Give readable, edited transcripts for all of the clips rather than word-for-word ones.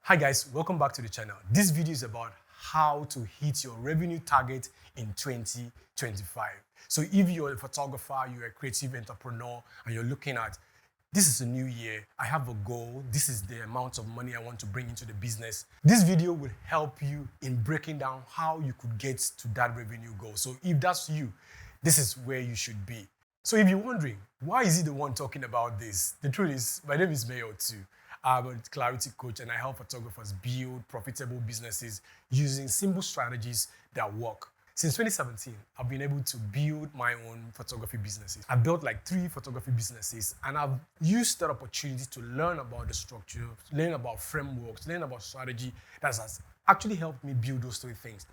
Hi guys, welcome back to the channel. This video is about how to hit your revenue target in 2025. So if you're a photographer, you're a creative entrepreneur, and you're looking at, this is a new year, I have a goal, this is the amount of money I want to bring into the business. This video will help you in breaking down how you could get to that revenue goal. So if that's you, this is where you should be. So if you're wondering, why is he the one talking about this? The truth is, my name is Mayo too. I'm a clarity coach and I help photographers build profitable businesses using simple strategies that work. Since 2017, I've been able to build my own photography businesses. I've built like 3 photography businesses and I've used that opportunity to learn about the structure, learn about frameworks, learn about strategy that has actually helped me build those 3 things.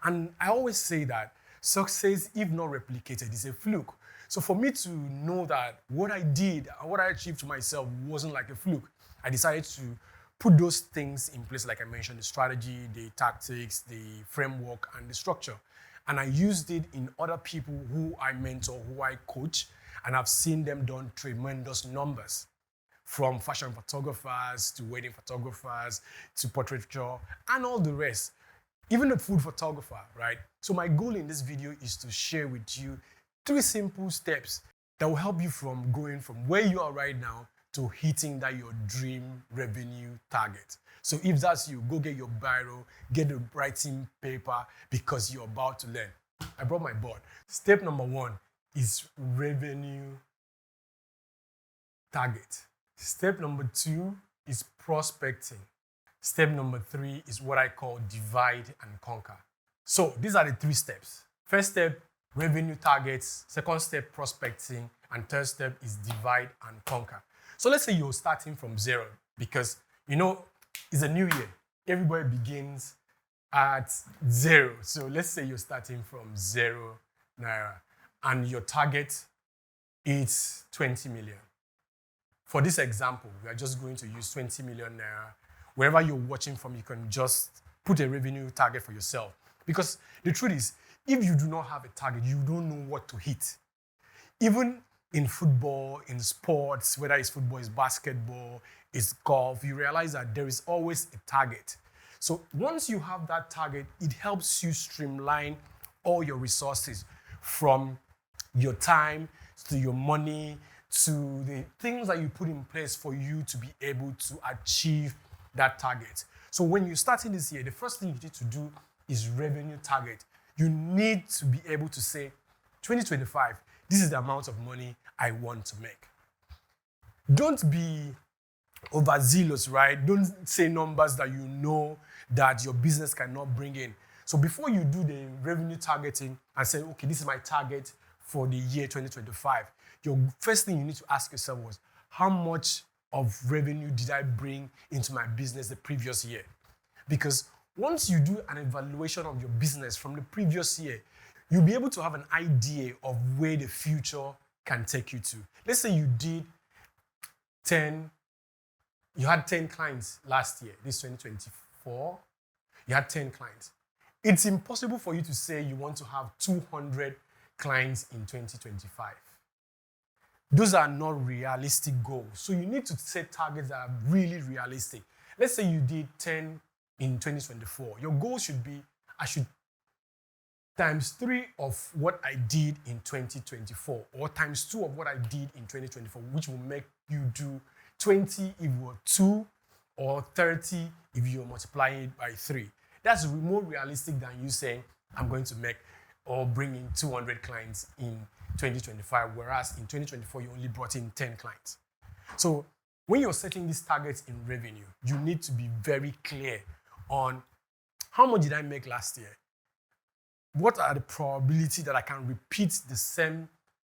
And I always say that success, if not replicated, is a fluke. So for me to know that what I did and what I achieved to myself wasn't like a fluke, I decided to put those things in place, like I mentioned, the strategy, the tactics, the framework, and the structure. And I used it in other people who I mentor, who I coach, and I've seen them done tremendous numbers, from fashion photographers to wedding photographers to portraiture and all the rest, even a food photographer, right? So my goal in this video is to share with you 3 simple steps that will help you from going from where you are right now to hitting that your dream revenue target. So if that's you, go get your biro, get the writing paper because you're about to learn. I brought my board. Step number 1 is revenue target. Step number 2 is prospecting. Step number 3 is what I call divide and conquer. So these are the 3 steps. First step, revenue targets. Second step, prospecting. And third step is divide and conquer. So let's say you're starting from 0 because, it's a new year. Everybody begins at 0. So let's say you're starting from 0 naira and your target is 20 million. For this example, we are just going to use 20 million naira. Wherever you're watching from, you can just put a revenue target for yourself. Because the truth is, if you do not have a target, you don't know what to hit. Even in football, in sports, whether it's football, it's basketball, it's golf, you realize that there is always a target. So once you have that target, it helps you streamline all your resources, from your time to your money to the things that you put in place for you to be able to achieve that target. So when you're starting this year, the first thing you need to do is revenue target. You need to be able to say, 2025, this is the amount of money I want to make. Don't be overzealous, right? Don't say numbers that you know that your business cannot bring in. So before you do the revenue targeting and say, okay, this is my target for the year 2025, your first thing you need to ask yourself was, how much of revenue did I bring into my business the previous year? Because once you do an evaluation of your business from the previous year, you'll be able to have an idea of where the future can take you to. Let's say you had 10 clients last year, this 2024, you had 10 clients. It's impossible for you to say you want to have 200 clients in 2025. Those are not realistic goals. So you need to set targets that are really realistic. Let's say you did 10 in 2024. Your goal should be, I should times 3 of what I did in 2024, or times 2 of what I did in 2024, which will make you do 20 if you were 2, or 30 if you're multiplying it by 3. That's more realistic than you saying, I'm going to make or bring in 200 clients in 2025, whereas in 2024, you only brought in 10 clients. So when you're setting these targets in revenue, you need to be very clear on how much did I make last year? What are the probabilities that I can repeat the same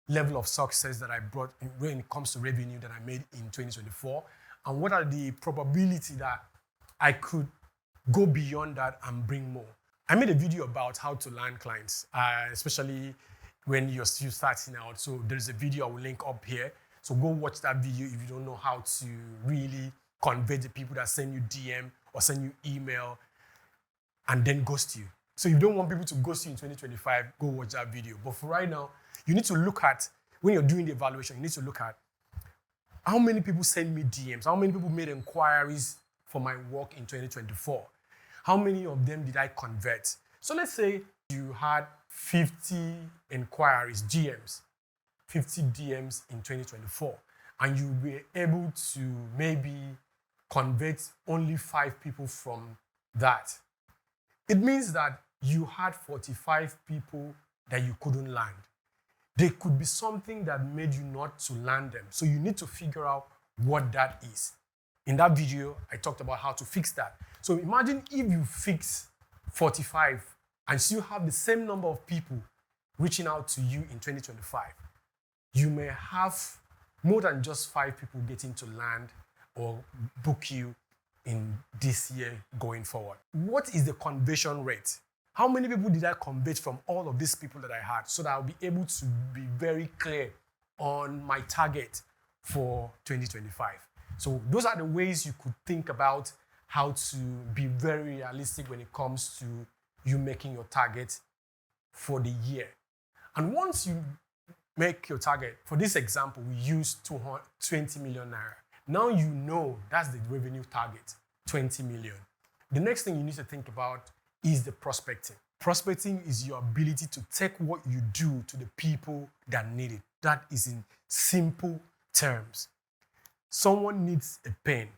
level of success that I brought when it comes to revenue that I made in 2024? And what are the probability that I could go beyond that and bring more? I made a video about how to land clients, especially when you're still starting out. So there's a video I will link up here. So go watch that video if you don't know how to really convert the people that send you DM or send you email and then ghost you. So if you don't want people to ghost you in 2025, go watch that video. But for right now, you need to look at, when you're doing the evaluation, you need to look at how many people send me DMs, how many people made inquiries for my work in 2024? How many of them did I convert? So let's say you had 50 inquiries, DMs, 50 DMs in 2024, and you were able to maybe convert only 5 people from that. It means that you had 45 people that you couldn't land. There could be something that made you not to land them. So you need to figure out what that is. In that video, I talked about how to fix that. So imagine if you fix 45 and still have the same number of people reaching out to you in 2025. You may have more than just 5 people getting to land or book you in this year going forward. What is the conversion rate? How many people did I convert from all of these people that I had so that I'll be able to be very clear on my target for 2025? So those are the ways you could think about how to be very realistic when it comes to you making your target for the year. And once you make your target, for this example, we use 20 million naira. Now you know that's the revenue target, 20 million. The next thing you need to think about is the prospecting. Prospecting is your ability to take what you do to the people that need it. That is in simple terms. Someone needs a pen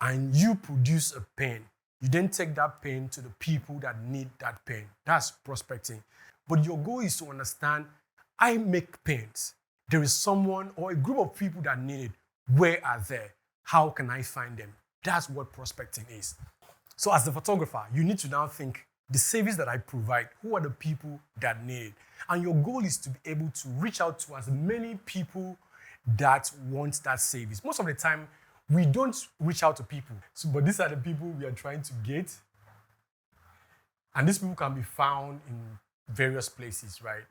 and you produce a pen. You then take that pen to the people that need that pen. That's prospecting. But your goal is to understand, I make pens. There is someone or a group of people that need it. Where are they? How can I find them? That's what prospecting is. So as the photographer, you need to now think, the service that I provide, who are the people that need it? And your goal is to be able to reach out to as many people that want that service. Most of the time, we don't reach out to people. But these are the people we are trying to get. And these people can be found in various places, right?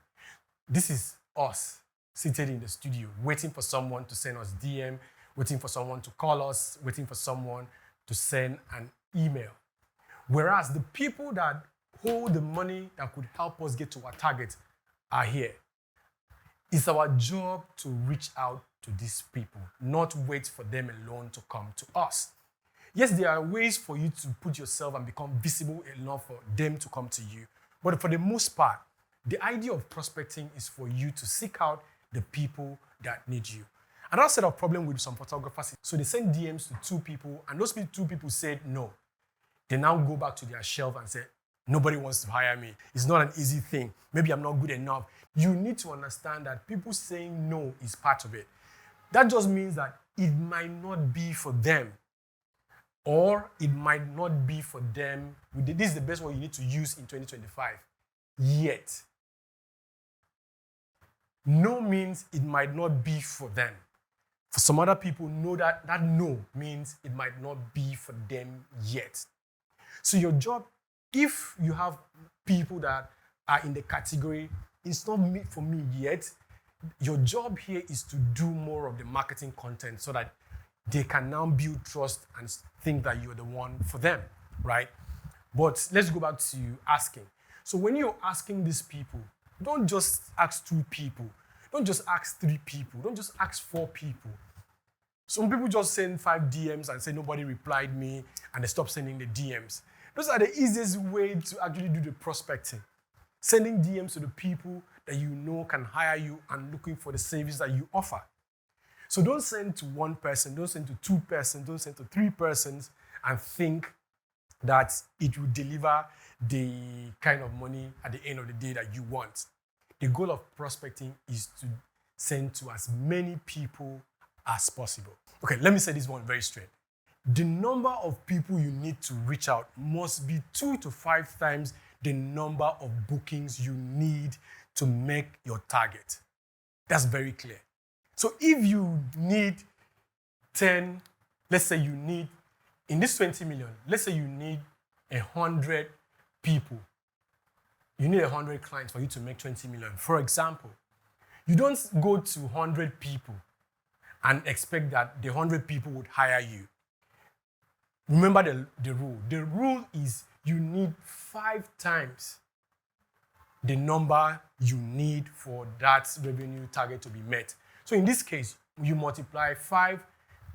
This is us seated in the studio, waiting for someone to send us DM, waiting for someone to call us, waiting for someone to send an email. Whereas the people that hold the money that could help us get to our target are here. It's our job to reach out to these people, not wait for them alone to come to us. Yes, there are ways for you to put yourself and become visible enough for them to come to you. But for the most part, the idea of prospecting is for you to seek out the people that need you. Another set of problem with some photographers, so they send DMs to 2 people, and those 2 people said no. They now go back to their shelf and say, nobody wants to hire me. It's not an easy thing. Maybe I'm not good enough. You need to understand that people saying no is part of it. That just means that it might not be for them, or it might not be for them. This is the best one you need to use in 2025. Yet. No means it might not be for them. For some other people, know that no means it might not be for them yet. So your job, if you have people that are in the category, it's not for me yet, your job here is to do more of the marketing content so that they can now build trust and think that you're the one for them, right? But let's go back to asking. So when you're asking these people, don't just ask 2 people. Don't just ask 3 people. Don't just ask 4 people. Some people just send 5 DMs and say nobody replied me, and they stop sending the DMs. Those are the easiest way to actually do the prospecting. Sending DMs to the people that you know can hire you and looking for the service that you offer. So don't send to 1 person, don't send to 2 persons, don't send to 3 persons and think that it will deliver the kind of money at the end of the day that you want. The goal of prospecting is to send to as many people as possible. Okay, let me say this one very straight. The number of people you need to reach out must be 2 to 5 times the number of bookings you need to make your target. That's very clear. So if you need 10, let's say you need, in this 20 million, let's say you need 100 people. You need 100 clients for you to make 20 million. For example, you don't go to 100 people and expect that the 100 people would hire you. Remember the rule. The rule is you need 5 times the number you need for that revenue target to be met. So in this case, you multiply 5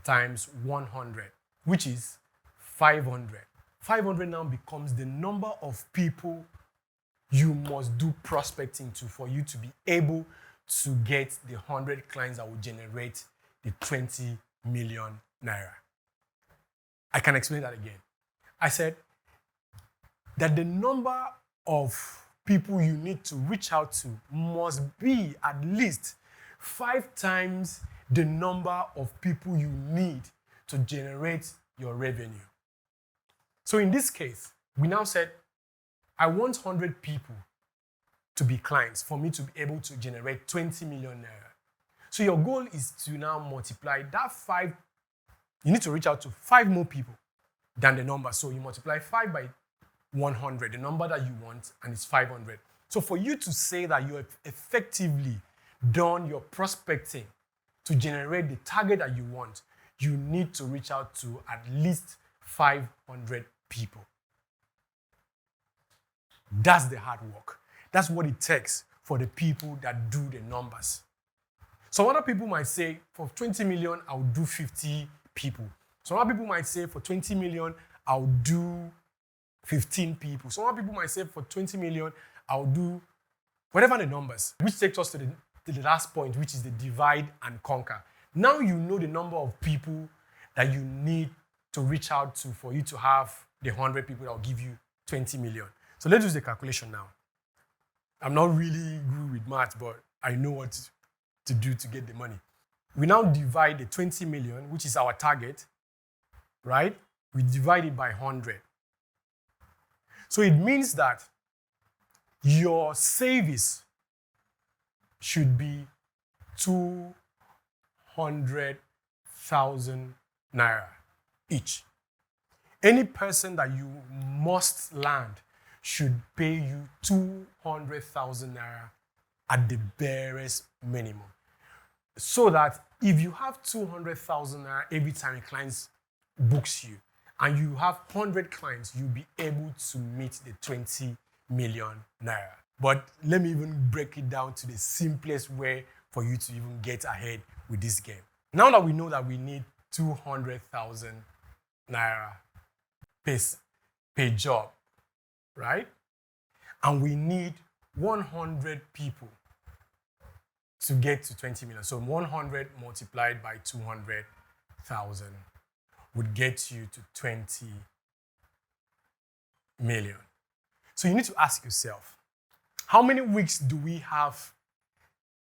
times 100, which is 500. 500 now becomes the number of people you must do prospecting to for you to be able to get the 100 clients that will generate the 20 million naira. I can explain that again. I said that the number of people you need to reach out to must be at least 5 times the number of people you need to generate your revenue. So in this case, we now said, I want 100 people to be clients for me to be able to generate 20 million naira. So your goal is to now multiply that 5. You need to reach out to 5 more people than the number. So you multiply 5 by 100, the number that you want, and it's 500. So for you to say that you have effectively done your prospecting to generate the target that you want, you need to reach out to at least 500 people. That's the hard work. That's what it takes for the people that do the numbers. Some other people might say, for 20 million, I'll do 50 people. Some other people might say, for 20 million, I'll do 15 people. Some other people might say, for 20 million, I'll do whatever the numbers, which takes us to the last point, which is the divide and conquer. Now you know the number of people that you need to reach out to for you to have the 100 people that will give you 20 million. So let's use the calculation now. I'm not really good with math, but I know what to do to get the money. We now divide the 20 million, which is our target, right? We divide it by 100. So it means that your savings should be 200,000 naira each. Any person that you must land should pay you 200,000 naira at the barest minimum. So that if you have 200,000 naira every time a client books you, and you have 100 clients, you'll be able to meet the 20 million naira. But let me even break it down to the simplest way for you to even get ahead with this game. Now that we know that we need 200,000 naira per job, right? And we need 100 people to get to 20 million. So 100 multiplied by 200,000 would get you to 20 million. So you need to ask yourself, how many weeks do we have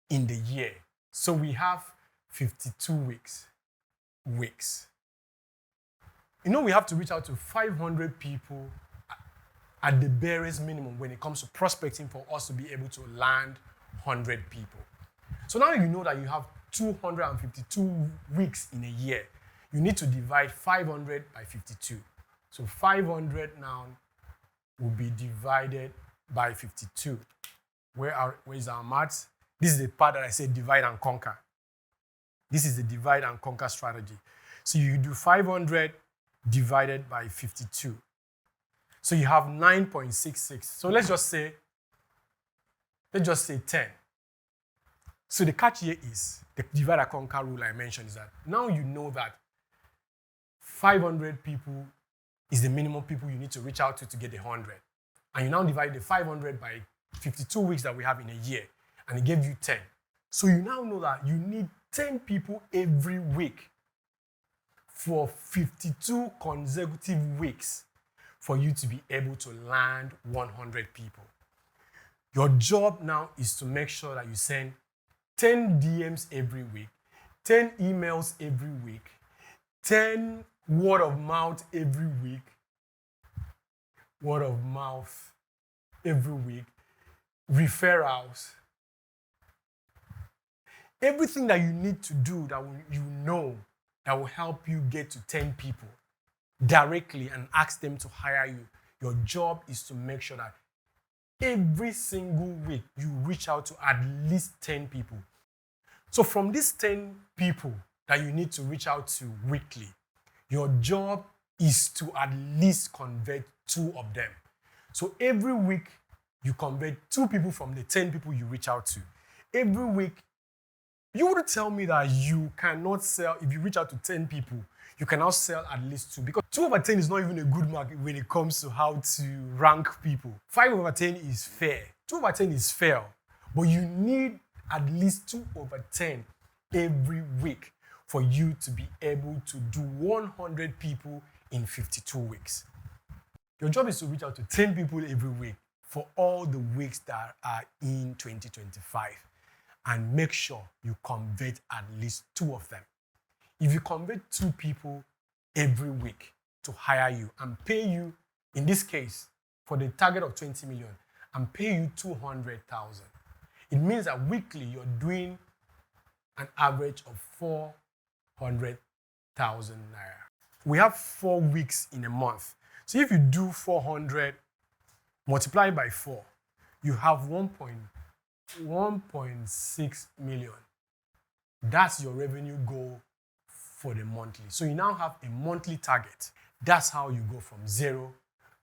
in the year? So we have 52 weeks. You know, we have to reach out to 500 people at the barest minimum when it comes to prospecting for us to be able to land 100 people. So now you know that you have 252 weeks in a year. You need to divide 500 by 52. So 500 now will be divided by 52. Where is our maths? This is the part that I said divide and conquer. This is the divide and conquer strategy. So you do 500 divided by 52. So you have 9.66. So let's just say 10. So the catch here is, the divide and conquer rule I mentioned is that now you know that 500 people is the minimum people you need to reach out to get the 100. And you now divide the 500 by 52 weeks that we have in a year, and it gave you 10. So you now know that you need 10 people every week for 52 consecutive weeks for you to be able to land 100 people. Your job now is to make sure that you send 10 DMs every week, 10 emails every week, 10 word of mouth every week, referrals. Everything that you need to do that will help you get to 10 people directly and ask them to hire you. Your job is to make sure that every single week you reach out to at least 10 people. So from these 10 people that you need to reach out to weekly, your job is to at least convert 2 of them. So every week you convert 2 people from the 10 people you reach out to. Every week, you would tell me that you cannot sell, if you reach out to 10 people, you can now sell at least 2, because 2 over 10 is not even a good mark when it comes to how to rank people. 5 over 10 is fair. 2 over 10 is fair, but you need at least 2 over 10 every week for you to be able to do 100 people in 52 weeks. Your job is to reach out to 10 people every week for all the weeks that are in 2025, and make sure you convert at least 2 of them. If you convert 2 people every week to hire you and pay you, in this case, for the target of 20 million, and pay you 200,000, it means that weekly you're doing an average of 400,000 naira. We have 4 weeks in a month. So if you do 400 multiplied by 4, you have 1.6 million. That's your revenue goal for the monthly. So you now have a monthly target. That's how you go from 0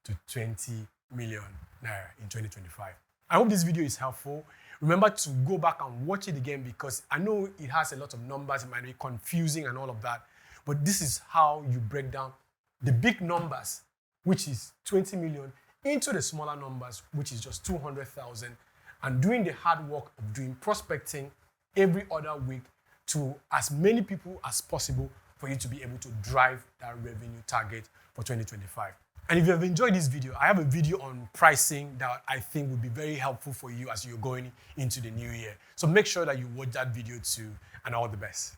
to 20 million naira in 2025. I hope this video is helpful. Remember to go back and watch it again, because I know it has a lot of numbers, it might be confusing and all of that, but this is how you break down the big numbers, which is 20 million, into the smaller numbers, which is just 200,000, and doing the hard work of doing prospecting every other week to as many people as possible for you to be able to drive that revenue target for 2025. And if you have enjoyed this video, I have a video on pricing that I think will be very helpful for you as you're going into the new year. So make sure that you watch that video too, and all the best.